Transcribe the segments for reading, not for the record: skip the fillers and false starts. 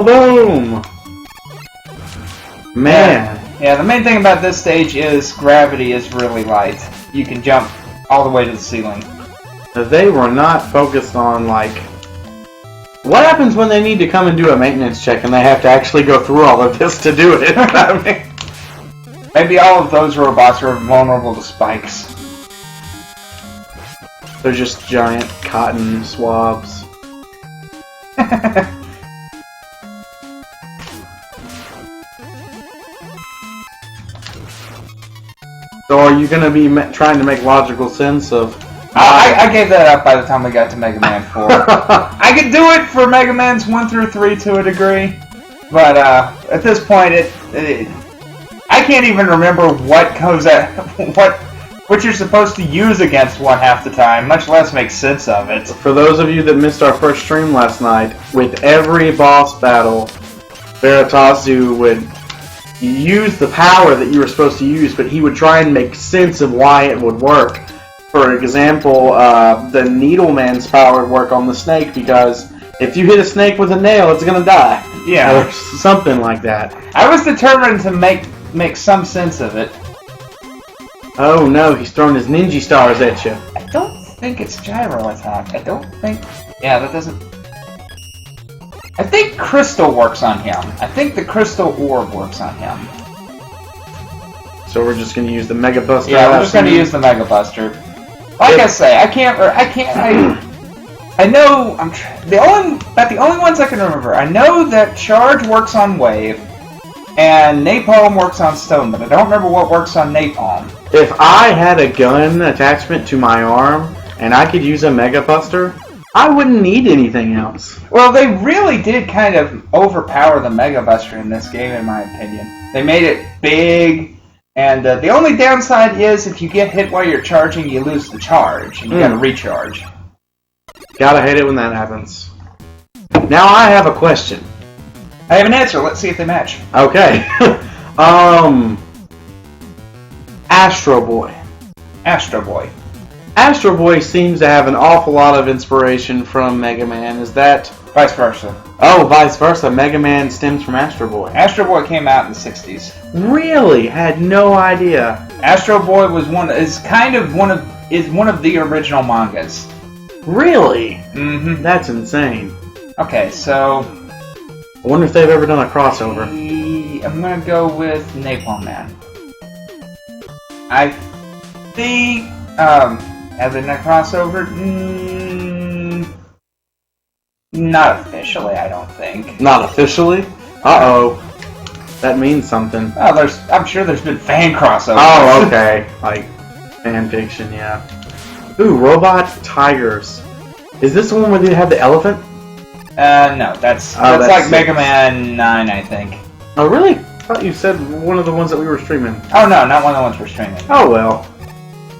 Boom! Man. Yeah, the main thing about this stage is gravity is really light. You can jump all the way to the ceiling. They were not focused on, like... What happens when they need to come and do a maintenance check and they have to actually go through all of this to do it? I mean, maybe all of those robots are vulnerable to spikes. they're just giant cotton swabs. So are you going to be trying to make logical sense of... I gave that up by the time we got to Mega Man 4. I could do it for Mega Mans 1 through 3 to a degree, but at this point, I can't even remember what goes at what you're supposed to use against one half the time, much less make sense of it. For those of you that missed our first stream last night, with every boss battle, Veritasu would use the power that you were supposed to use, but he would try and make sense of why it would work. For example, the Needleman's power would work on the snake because if you hit a snake with a nail, it's gonna die. Yeah. Or something like that. I was determined to make some sense of it. Oh no, he's throwing his ninja stars at you. I don't think it's gyro attack. I don't think... Yeah, that doesn't... I think crystal works on him. I think the crystal orb works on him. So we're just gonna use the Mega Buster. Yeah, we're just gonna use the Mega Buster. Like I say, I know the only ones I can remember. I know that Charge works on Wave, and Napalm works on Stone, but I don't remember what works on Napalm. If I had a gun attachment to my arm and I could use a Mega Buster, I wouldn't need anything else. Well, they really did kind of overpower the Mega Buster in this game, in my opinion. They made it big. And the only downside is if you get hit while you're charging, you lose the charge, and you gotta recharge. Gotta hate it when that happens. Now I have a question. I have an answer. Let's see if they match. Okay. Astro Boy. Astro Boy. Astro Boy seems to have an awful lot of inspiration from Mega Man. Is that... Vice versa. Oh, vice versa. Mega Man stems from Astro Boy. Astro Boy came out in the 60s. Really? Had no idea. Astro Boy was one of the original mangas. Really? Mm-hmm. That's insane. Okay, so I wonder if they've ever done a crossover. I'm gonna go with Napalm Man. I think have they done a crossover? Not officially, I don't think. Not officially? Uh-oh. That means something. Oh, I'm sure there's been fan crossovers. Oh, okay. Like, fan fiction, yeah. Ooh, Robot Tigers. Is this the one where they have the elephant? No, that's like 6. Mega Man 9, I think. Oh, really? I thought you said one of the ones that we were streaming. Oh, no, not one of the ones we're streaming. Oh, well.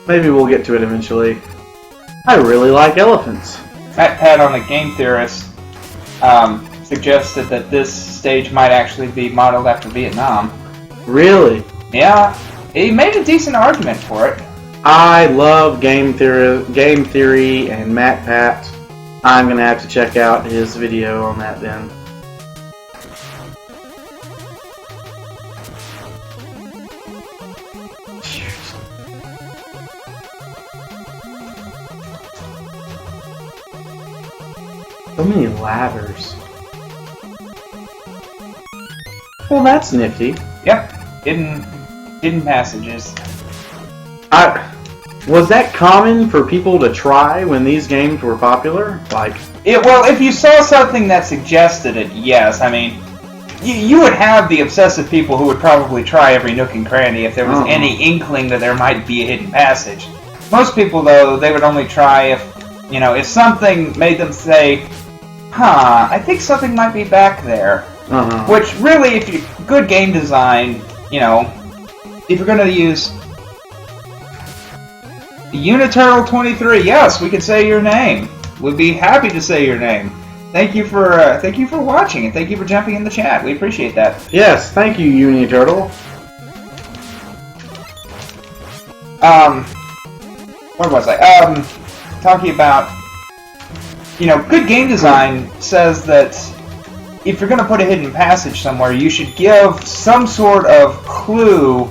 Maybe we'll get to it eventually. I really like elephants. Fat Pat on the Game Theorist suggested that this stage might actually be modeled after Vietnam. Really? Yeah, he made a decent argument for it. I love game theory and Matt Pat. I'm gonna have to check out his video on that then. So many ladders. Well, that's nifty. Yep, hidden passages. Was that common for people to try when these games were popular? Like, well, if you saw something that suggested it, yes. I mean, you would have the obsessive people who would probably try every nook and cranny if there was any inkling that there might be a hidden passage. Most people, though, they would only try if something made them say, "Huh, I think something might be back there." Which really, if you good game design, if you're gonna use Uniturtle 23, yes, we could say your name. We'd be happy to say your name. Thank you for watching and thank you for jumping in the chat. We appreciate that. Yes, thank you, Uniturtle. Where was I? Talking about, good game design says that if you're going to put a hidden passage somewhere, you should give some sort of clue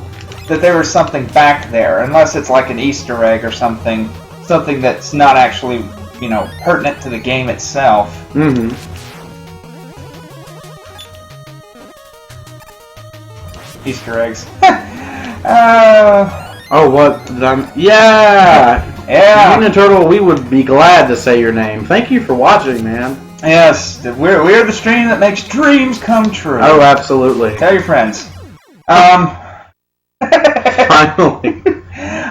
that there is something back there, unless it's like an Easter egg or something that's not actually, pertinent to the game itself. Mm-hmm. Easter eggs. Oh, what? Yeah! Yeah! Uniturtle, we would be glad to say your name. Thank you for watching, man. Yes, we're the stream that makes dreams come true. Oh, absolutely. Tell your friends. Finally.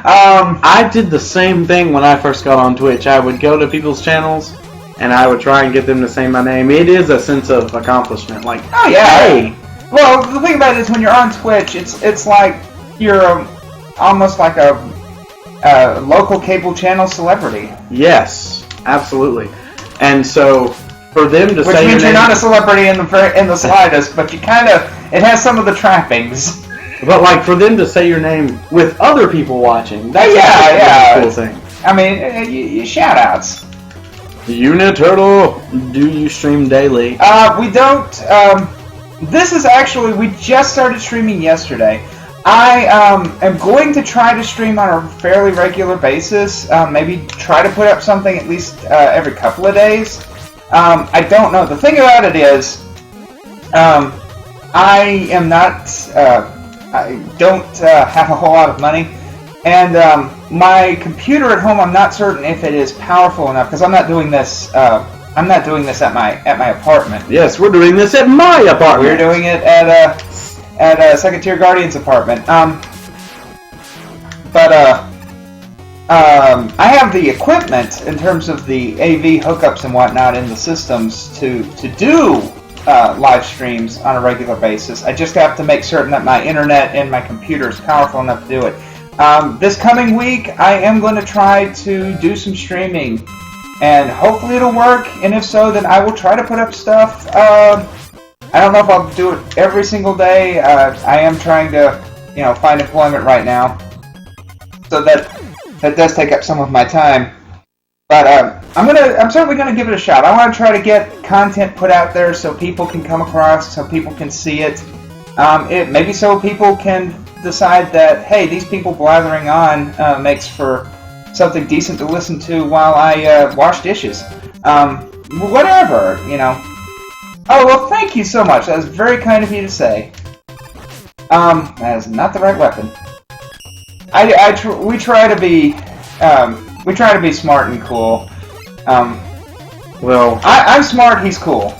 I did the same thing when I first got on Twitch. I would go to people's channels, and I would try and get them to say my name. It is a sense of accomplishment. Like, oh yeah. Hey! Well, the thing about it is when you're on Twitch, it's like you're almost like a local cable channel celebrity. Yes, absolutely. And so, for them to Which say means your you're name, not a celebrity in the slightest, but you it has some of the trappings. but like for them to say your name with other people watching, that's Yeah, a cool thing. I mean, you shout outs. Uniturtle, do you stream daily? We don't. This is actually, we just started streaming yesterday. I am going to try to stream on a fairly regular basis. Maybe try to put up something at least every couple of days. I don't know. The thing about it is, I am not. I don't have a whole lot of money, and my computer at home, I'm not certain if it is powerful enough because I'm not doing this. I'm not doing this at my apartment. Yes, we're doing this at my apartment. We're doing it at a Second Tier Guardian's apartment. I have the equipment in terms of the AV hookups and whatnot in the systems to do live streams on a regular basis. I just have to make certain that my internet and my computer is powerful enough to do it. This coming week, I am going to try to do some streaming, and hopefully it'll work. And if so, then I will try to put up stuff. I don't know if I'll do it every single day. I am trying to, find employment right now, so that does take up some of my time. But I'm certainly gonna give it a shot. I want to try to get content put out there so people can come across, so people can see it. Maybe so people can decide that, hey, these people blathering on makes for something decent to listen to while I wash dishes. Whatever, Oh, well, thank you so much. That was very kind of you to say. That is not the right weapon. We try to be smart and cool. Well, I'm smart. He's cool.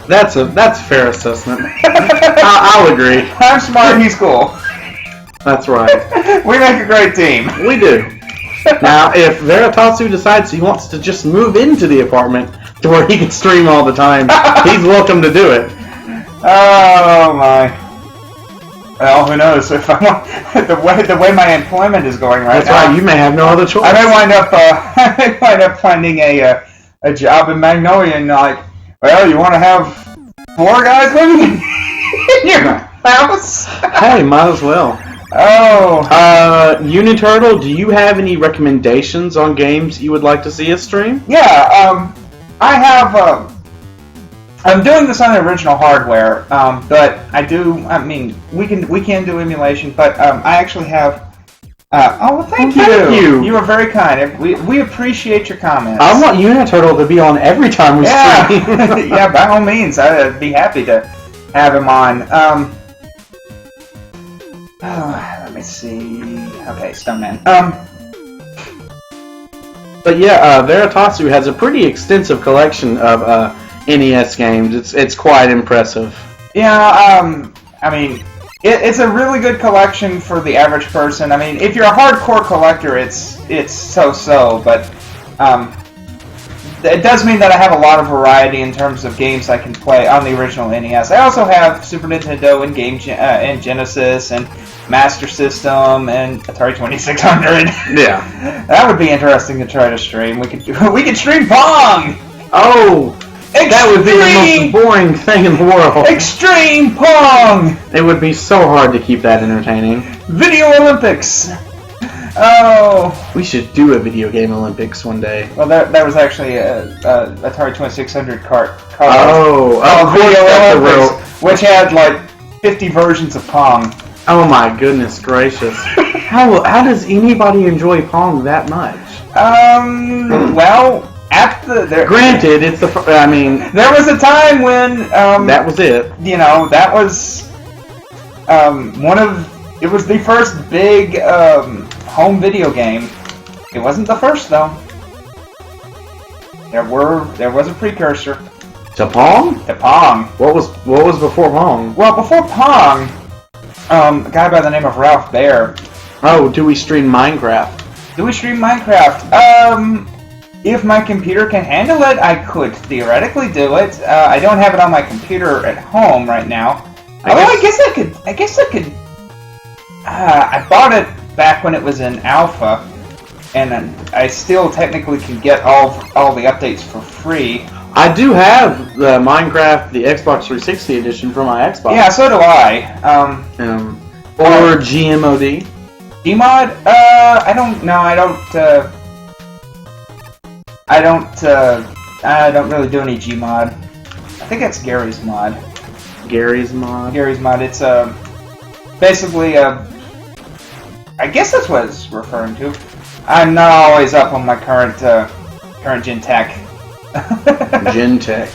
that's a fair assessment. I'll agree. I'm smart. He's cool. That's right. We make a great team. We do. Now, if Veritasiu decides he wants to just move into the apartment to where he can stream all the time, he's welcome to do it. Oh my. Well, who knows? If I want, the way my employment is going right That's now, right. You may have no other choice. I may wind up finding a job in Magnolia and like, well, you want to have 4 guys living in your house? Hey, might as well. Oh. Uniturtle, do you have any recommendations on games you would like to see us stream? Yeah. I have. I'm doing this on the original hardware, but I mean, we can do emulation, but I actually have. Thank you. You were very kind. We appreciate your comments. I want Uniturtle to be on every time we stream. Yeah, by all means, I'd be happy to have him on. Let me see. Okay, Stoneman. But yeah, Veritasiu has a pretty extensive collection of NES games. It's quite impressive. Yeah, I mean, it's a really good collection for the average person. I mean, if you're a hardcore collector, it's so-so, but it does mean that I have a lot of variety in terms of games I can play on the original NES. I also have Super Nintendo and and Genesis and Master System and Atari 2600. Yeah, that would be interesting to try to stream. We could stream Pong. Oh, that would be the most boring thing in the world. Extreme Pong. It would be so hard to keep that entertaining. Video Olympics. Oh! We should do a video game Olympics one day. Well, that was actually a Atari 2600 cart. Oh, of course, that's the real. Which had like 50 versions of Pong. Oh my goodness gracious! How does anybody enjoy Pong that much? Well, at the granted, it's the. I mean, there was a time when that was it. You know, that was it was the first big home video game. It wasn't the first though. There was a precursor. To Pong? To Pong. What was before Pong? Well, before Pong, a guy by the name of Ralph Baer. Oh, do we stream Minecraft? Do we stream Minecraft? If my computer can handle it, I could theoretically do it. I don't have it on my computer at home right now. I guess I could. I bought it back when it was in alpha, and I still technically can get all the updates for free. I do have the Minecraft, the Xbox 360 edition for my Xbox. Yeah, so do I. Or GMOD. Gmod? I don't know. I don't really do any Gmod. I think that's Gary's mod. Gary's mod. Gary's mod. It's basically I guess that's what it's referring to. I'm not always up on my current gen tech. Gen tech.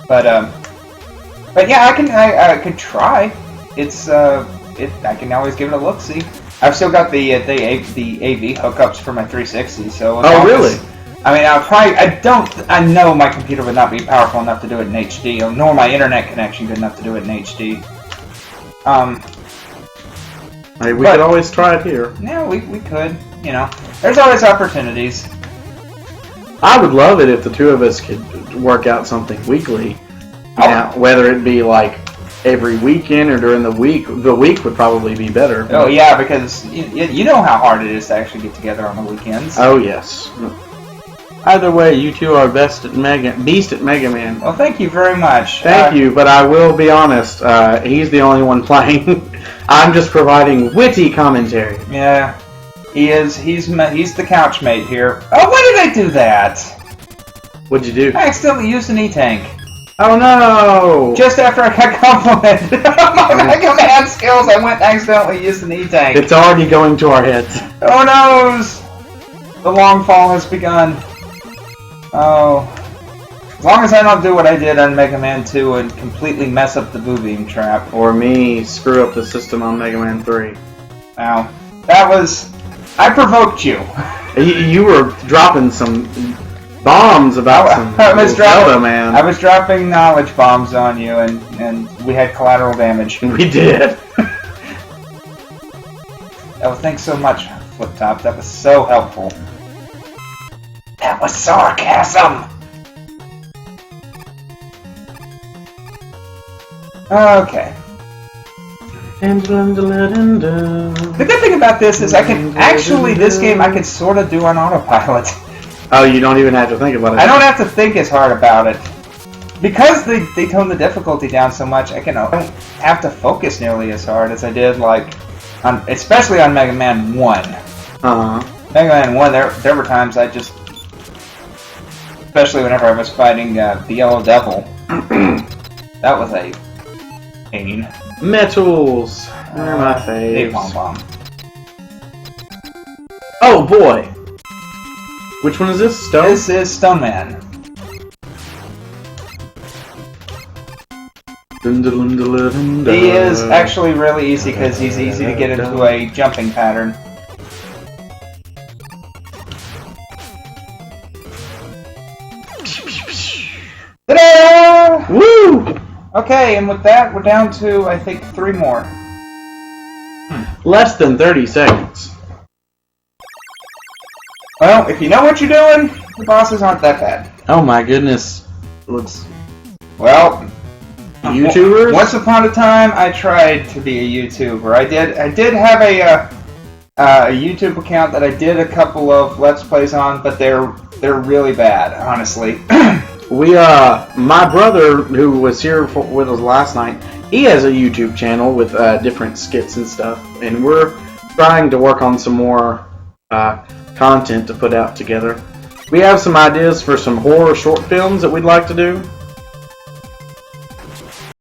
But yeah, I could try. I can always give it a look. See, I've still got the AV hookups for my 360. So oh really? I mean, I know my computer would not be powerful enough to do it in HD, nor my internet connection good enough to do it in HD. We could always try it here. Yeah, we could. You know, there's always opportunities. I would love it if the two of us could work out something weekly. Now, whether it be like every weekend or during the week would probably be better. Oh yeah, because you know how hard it is to actually get together on the weekends. Oh yes. Either way, you two are beast at Mega Man. Well, thank you very much. Thank you, but I will be honest. He's the only one playing. I'm just providing witty commentary. Yeah. He's the couch mate here. Oh, why did I do that? What'd you do? I accidentally used an E-Tank. Oh no! Just after I got complimented on my Mega Man skills, I went and accidentally used an E-Tank. It's already going to our heads. Oh noes! The long fall has begun. Oh. As long as I don't do what I did on Mega Man 2 and completely mess up the Boo-Beam trap. Or me screw up the system on Mega Man 3. Wow. That was... I provoked you. You were dropping some bombs about Zelda, man. I was dropping knowledge bombs on you, and we had collateral damage. We did. Oh, thanks so much, Flip Top. That was so helpful. That was sarcasm! Okay. The good thing about this is I can actually, this game I can sort of do on autopilot. Oh, you don't even have to think about it. I don't have to think as hard about it. Because they toned the difficulty down so much, I don't have to focus nearly as hard as I did, like, especially on Mega Man 1. Mega Man 1, there were times I just, especially whenever I was fighting the Yellow Devil, that was a pain. Metals! They're my faves. Pom-pom. Oh boy! Which one is this? Stone? This is Stone Man. He is actually really easy because he's easy to get into a jumping pattern. Ta-da! Woo! Okay, and with that, we're down to, I think, 3 more. Less than 30 seconds. Well, if you know what you're doing, the bosses aren't that bad. Oh my goodness. Looks... Well... YouTubers? Once upon a time, I tried to be a YouTuber. I did have a YouTube account that I did a couple of Let's Plays on, but they're really bad, honestly. My brother, who was here with us last night, he has a YouTube channel with different skits and stuff, and we're trying to work on some more content to put out together. We have some ideas for some horror short films that we'd like to do.